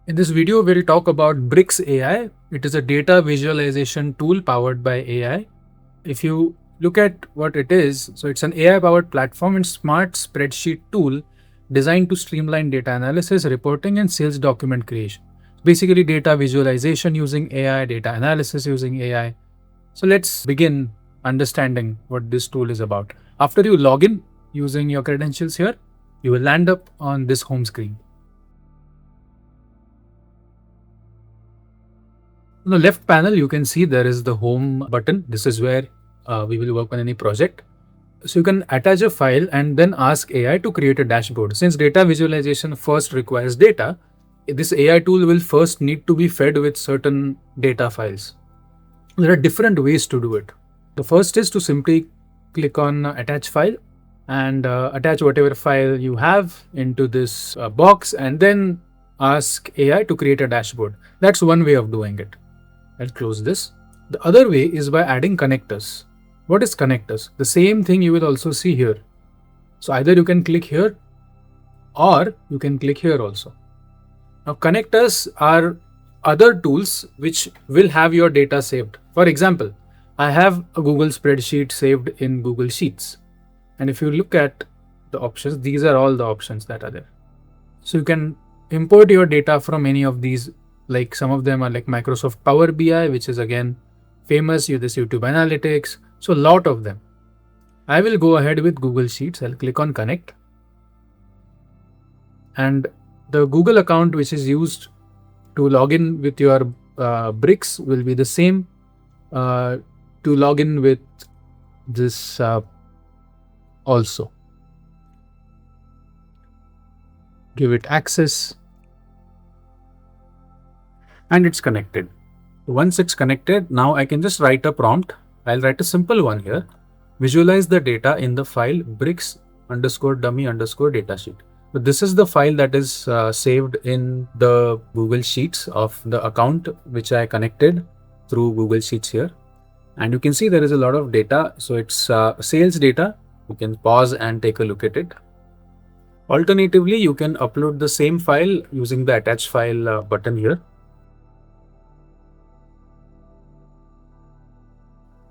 In this video, we'll talk about Bricks AI. It is a data visualization tool powered by AI. If you look at what it is, so it's an AI powered platform and smart spreadsheet tool designed to streamline data analysis, reporting, and sales document creation. Basically, data visualization using AI, data analysis using AI. So let's begin understanding what this tool is about. After you log in using your credentials here, you will land up on this home screen. On the left panel, you can see there is the home button. This is where we will work on any project. So you can attach a file and then ask AI to create a dashboard. Since data visualization first requires data, this AI tool will first need to be fed with certain data files. There are different ways to do it. The first is to simply click on attach file and attach whatever file you have into this box and then ask AI to create a dashboard. That's one way of doing it. I'll close this. The other way is by adding connectors. What is connectors? The same thing you will also see here. So either you can click here or you can click here also. Now connectors are other tools which will have your data saved. For example, I have a Google spreadsheet saved in Google Sheets. And if you look at the options, these are all the options that are there. So you can import your data from any of these. Like some of them are like Microsoft Power BI, which is again famous, this YouTube Analytics. So a lot of them. I will go ahead with Google Sheets. I'll click on connect. And the Google account which is used to log in with your bricks will be the same to log in with this also. Give it access. And it's connected. Once it's connected, now I can just write a prompt. I'll write a simple one here. Visualize the data in the file bricks_dummy_datasheet. So this is the file that is saved in the Google Sheets of the account which I connected through Google Sheets here. And you can see there is a lot of data. So it's sales data. You can pause and take a look at it. Alternatively, you can upload the same file using the attach file button here.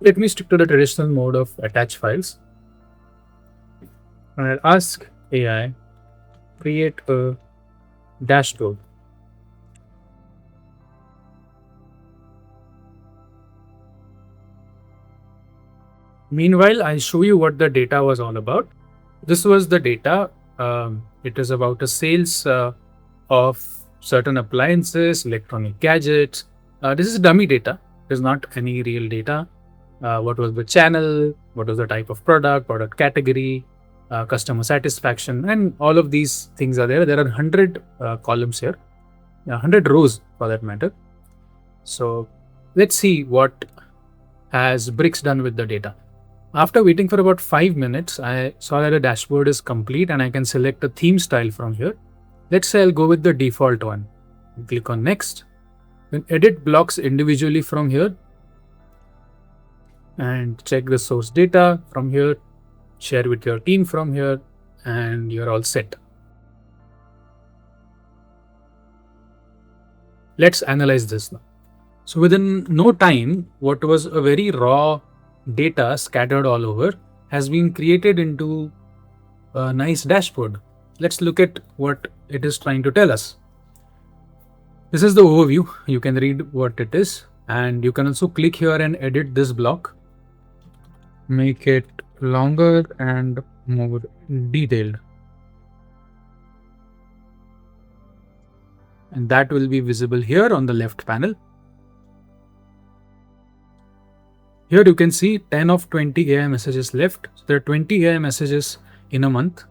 Let me stick to the traditional mode of attach files. And I'll ask AI, create a dashboard. Meanwhile, I'll show you what the data was all about. This was the data. It is about a sales of certain appliances, electronic gadgets. This is dummy data. It is not any real data. What was the channel, what was the type of product category, customer satisfaction, and all of these things are there. There are 100 columns here, 100 rows for that matter. So let's see what has Bricks done with the data. After waiting for about 5 minutes, I saw that the dashboard is complete and I can select a theme style from here. Let's say I'll go with the default one. Click on next. Then edit blocks individually from here. And check the source data from here, share with your team from here, and you're all set. Let's analyze this now. So within no time, what was a very raw data scattered all over has been created into a nice dashboard. Let's look at what it is trying to tell us. This is the overview. You can read what it is, and you can also click here and edit this block. Make it longer and more detailed. And that will be visible here on the left panel. Here you can see 10 of 20 AI messages left. So there are 20 AI messages in a month.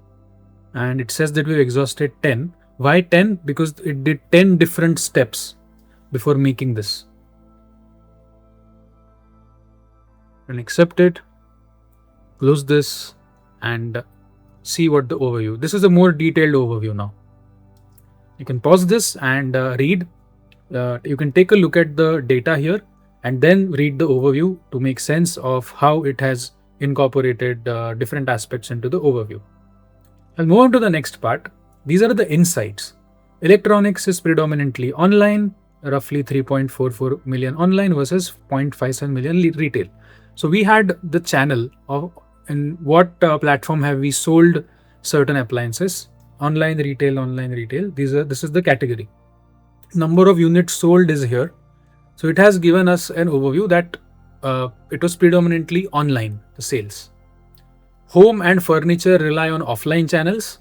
And it says that we've exhausted 10. Why 10? Because it did 10 different steps before making this. And accept it. Close this and see what the overview. This is a more detailed overview now. You can pause this and read. You can take a look at the data here and then read the overview to make sense of how it has incorporated different aspects into the overview. I'll move on to the next part. These are the insights. Electronics is predominantly online, roughly 3.44 million online versus 0.57 million retail. So we had the channel of in what platform have we sold certain appliances, online retail, online retail. This is the category. Number of units sold is here. So it has given us an overview that it was predominantly online, the sales. Home and furniture rely on offline channels,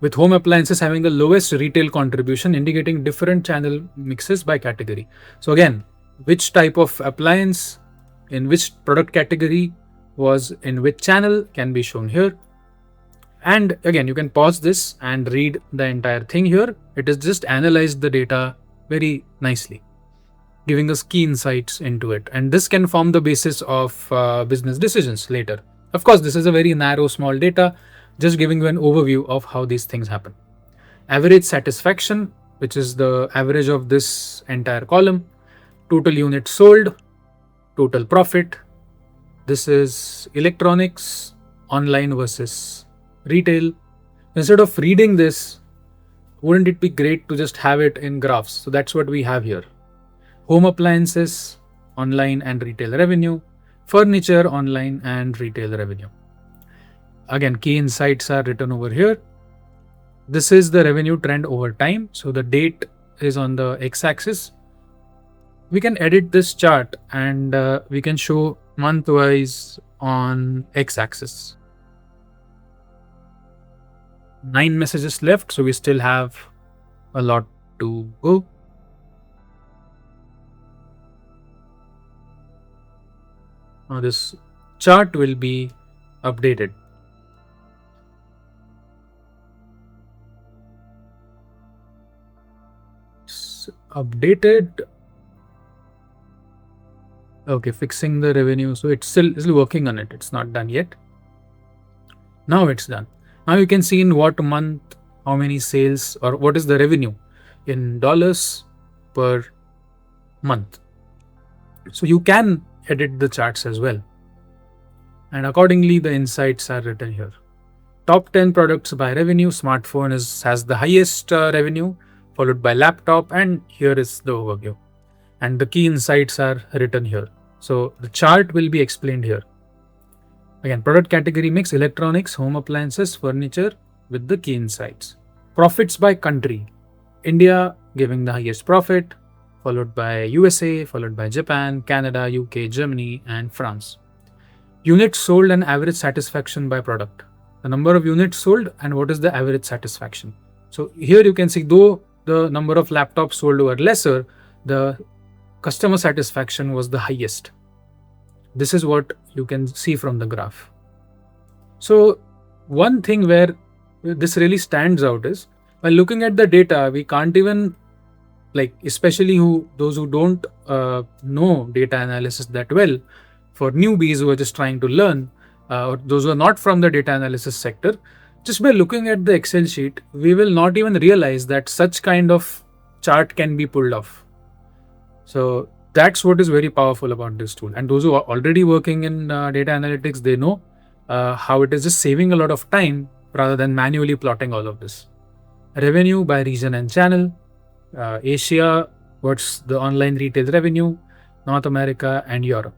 with home appliances having the lowest retail contribution, indicating different channel mixes by category. So again, which type of appliance in which product category was in which channel can be shown here. And again, you can pause this and read the entire thing here. It has just analyzed the data very nicely, giving us key insights into it. And this can form the basis of business decisions later. Of course, this is a very narrow, small data, just giving you an overview of how these things happen. Average satisfaction, which is the average of this entire column, total units sold, total profit. This is electronics, online versus retail. Instead of reading this, wouldn't it be great to just have it in graphs? So that's what we have here. Home appliances, online and retail revenue, furniture, online and retail revenue. Again, key insights are written over here. This is the revenue trend over time. So the date is on the x-axis. We can edit this chart and we can show month-wise on x-axis. 9 messages left, so we still have a lot to go. Now this chart will be updated. It's updated. Okay, fixing the revenue. So it's still working on it. It's not done yet. Now it's done. Now you can see in what month, how many sales, or what is the revenue in dollars per month. So you can edit the charts as well. And accordingly, the insights are written here. Top 10 products by revenue. Smartphone has the highest revenue, followed by laptop, and here is the overview. And the key insights are written here. So the chart will be explained here. Again, product category mix, electronics, home appliances, furniture with the key insights. Profits by country. India giving the highest profit, followed by USA, followed by Japan, Canada, UK, Germany, and France. Units sold and average satisfaction by product. The number of units sold and what is the average satisfaction. So here you can see, though the number of laptops sold were lesser, the customer satisfaction was the highest. This is what you can see from the graph. So one thing where this really stands out is, while looking at the data, we can't even, especially those who don't know data analysis that well, for newbies who are just trying to learn, or those who are not from the data analysis sector, just by looking at the Excel sheet, we will not even realize that such kind of chart can be pulled off. So that's what is very powerful about this tool. And those who are already working in data analytics, they know how it is just saving a lot of time rather than manually plotting all of this. Revenue by region and channel. Asia, what's the online retail revenue, North America and Europe.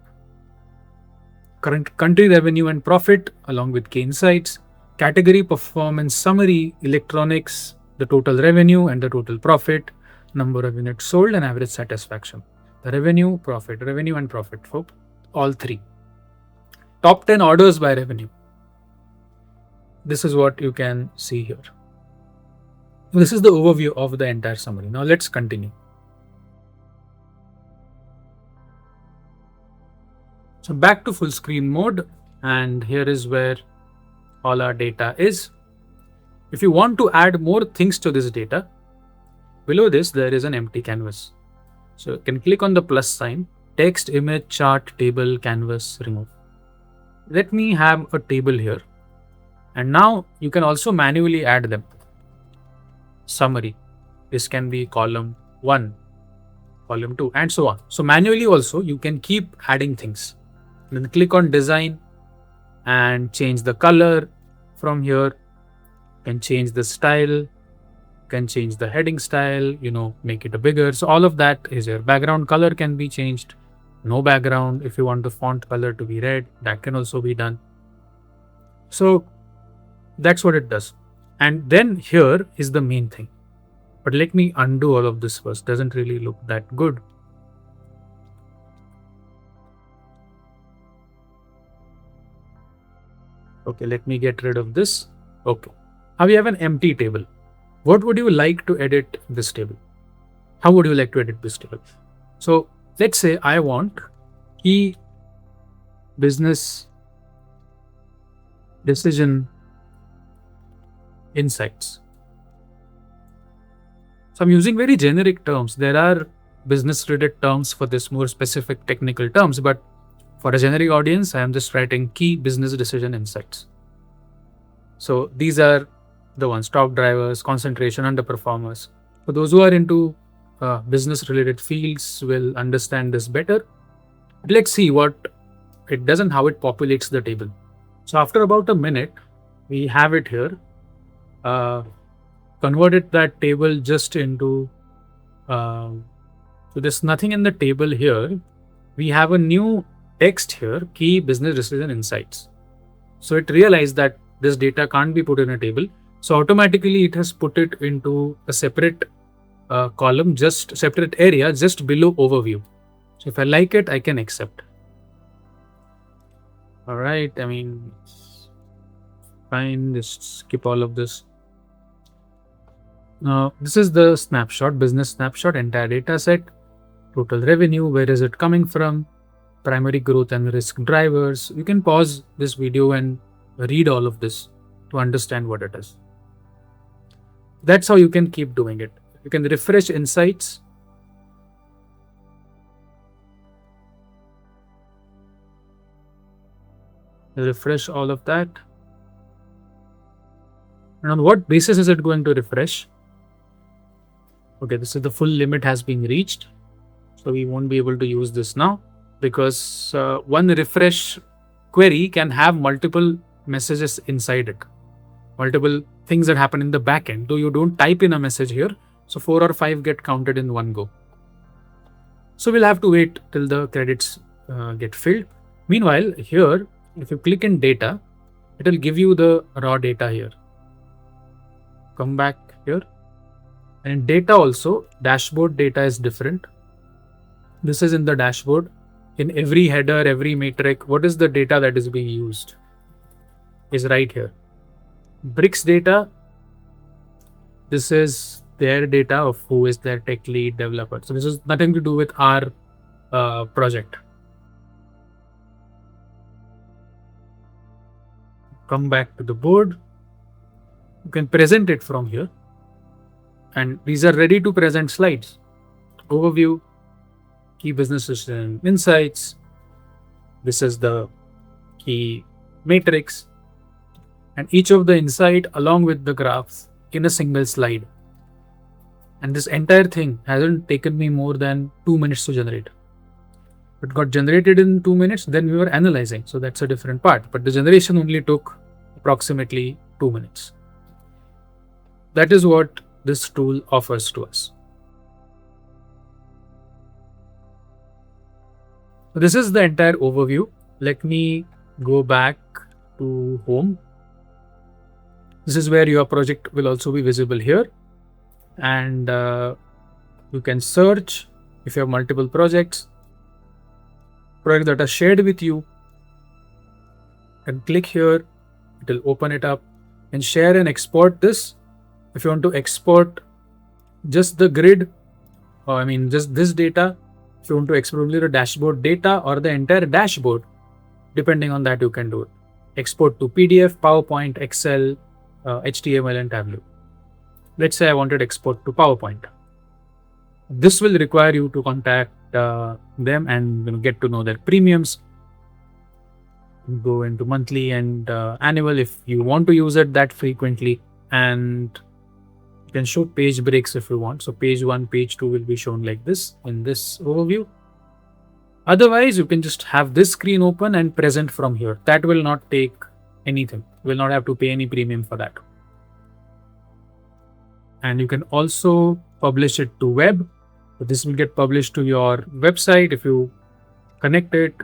Current country revenue and profit along with key insights. Category performance summary, electronics, the total revenue and the total profit, number of units sold and average satisfaction. The revenue and profit for all three. Top 10 orders by revenue. This is what you can see here. This is the overview of the entire summary. Now let's continue. So back to full screen mode, and here is where all our data is. If you want to add more things to this data, below this there is an empty canvas. So you can click on the plus sign, text, image, chart, table, canvas, remove. Let me have a table here. And now you can also manually add them. Summary. This can be column 1, column 2, and so on. So manually also you can keep adding things. Then click on design and change the color from here. You can change the style, can change the heading style, make it a bigger. So all of that is here. Background color can be changed. No background. If you want the font color to be red, that can also be done. So that's what it does. And then here is the main thing. But let me undo all of this first. Doesn't really look that good. Okay, let me get rid of this. Okay. Now we have an empty table. What would you like to edit this table? How would you like to edit this table? So let's say I want key business decision insights. So I'm using very generic terms. There are business related terms for this, more specific technical terms, but for a generic audience, I am just writing key business decision insights. So these are the ones: top drivers, concentration, underperformers. For those who are into business related fields will understand this better. Let's see what it does and how it populates the table. So after about a minute, we have it here. Converted that table just into, so there's nothing in the table here. We have a new text here, key business decision insights. So it realized that this data can't be put in a table. So automatically it has put it into a separate column, just separate area, just below overview. So if I like it, I can accept. All right. I mean, fine. Just skip all of this. Now, this is the snapshot, business snapshot, entire data set, total revenue, where is it coming from, primary growth and risk drivers. You can pause this video and read all of this to understand what it is. That's how you can keep doing it. You can refresh insights. Refresh all of that. And on what basis is it going to refresh? Okay, this is the full limit has been reached. So we won't be able to use this now because one refresh query can have multiple messages inside it, multiple things that happen in the backend. Though you don't type in a message here, so 4 or 5 get counted in one go. So we'll have to wait till the credits get filled. Meanwhile, here, if you click in data, it will give you the raw data here. Come back here. And in data also, dashboard data is different. This is in the dashboard. In every header, every metric, what is the data that is being used is right here. Bricks data, this is their data of who is their tech lead developer. So this is nothing to do with our project. Come back to the board. You can present it from here. And these are ready to present slides. Overview, key business decision insights. This is the key matrix. And each of the insight along with the graphs in a single slide. And this entire thing hasn't taken me more than 2 minutes to generate. It got generated in 2 minutes, then we were analyzing. So that's a different part. But the generation only took approximately 2 minutes. That is what this tool offers to us. So this is the entire overview. Let me go back to home. This is where your project will also be visible here. And you can search if you have multiple projects that are shared with you. And click here, it will open it up and share and export this. If you want to export just the grid, or I mean just this data, if you want to export only the dashboard data or the entire dashboard, depending on that you can do it. Export to PDF, PowerPoint, Excel, HTML and Tableau. Let's say I wanted export to PowerPoint. This will require you to contact them and get to know their premiums. Go into monthly and annual if you want to use it that frequently. And you can show page breaks if you want. So page 1, page 2 will be shown like this in this overview. Otherwise, you can just have this screen open and present from here. That will not take anything. You will not have to pay any premium for that. and you can also publish it to web. So this will get published to your website if you connect it.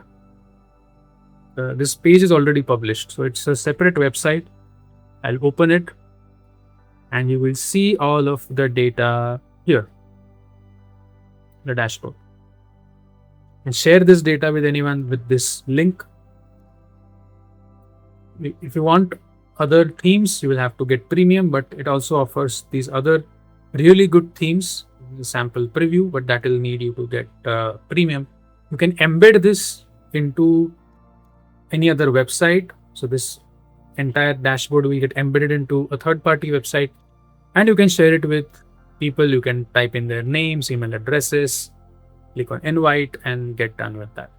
This page is already published, so it's a separate website. I'll open it and you will see all of the data here, the dashboard. And share this data with anyone with this link. If you want other themes, you will have to get premium, but it also offers these other really good themes, sample preview, but that will need you to get premium. You can embed this into any other website. So this entire dashboard will get embedded into a third-party website, and you can share it with people. You can type in their names, email addresses, click on invite, and get done with that.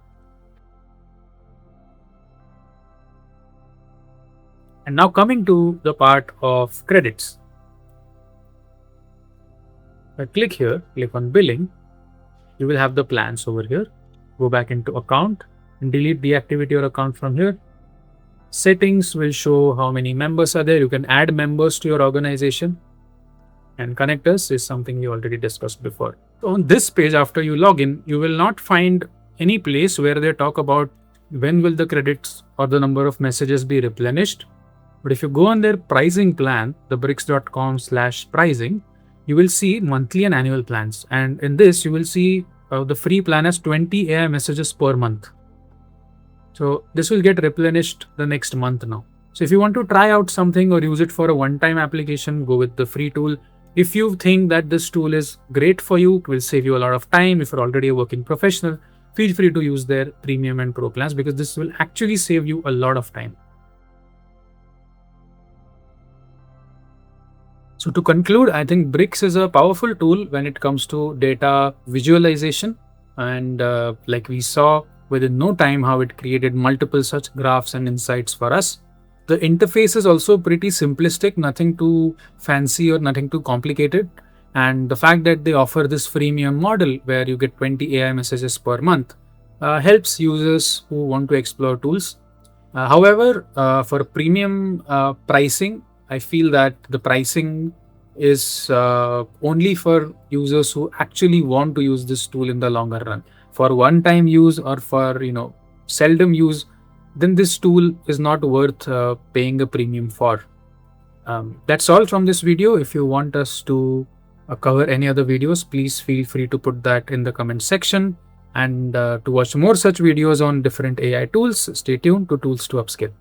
And now coming to the part of credits. I click here, click on billing. You will have the plans over here. Go back into account and deactivate your account from here. Settings will show how many members are there. You can add members to your organization. And connectors is something we already discussed before. So on this page, after you log in, you will not find any place where they talk about when will the credits or the number of messages be replenished. But if you go on their pricing plan, the bricks.com/pricing, you will see monthly and annual plans. And in this, you will see the free plan has 20 AI messages per month. So this will get replenished the next month now. So if you want to try out something or use it for a one-time application, go with the free tool. If you think that this tool is great for you, it will save you a lot of time. If you're already a working professional, feel free to use their premium and pro plans because this will actually save you a lot of time. So to conclude, I think Bricks is a powerful tool when it comes to data visualization. And like we saw within no time how it created multiple such graphs and insights for us. The interface is also pretty simplistic, nothing too fancy or nothing too complicated. And the fact that they offer this freemium model where you get 20 AI messages per month helps users who want to explore tools. However, for premium pricing, I feel that the pricing is only for users who actually want to use this tool in the longer run. For one-time use or for seldom use, then this tool is not worth paying a premium for. That's all from this video. If you want us to cover any other videos, please feel free to put that in the comment section. And to watch more such videos on different AI tools, stay tuned to Tools to Upskill.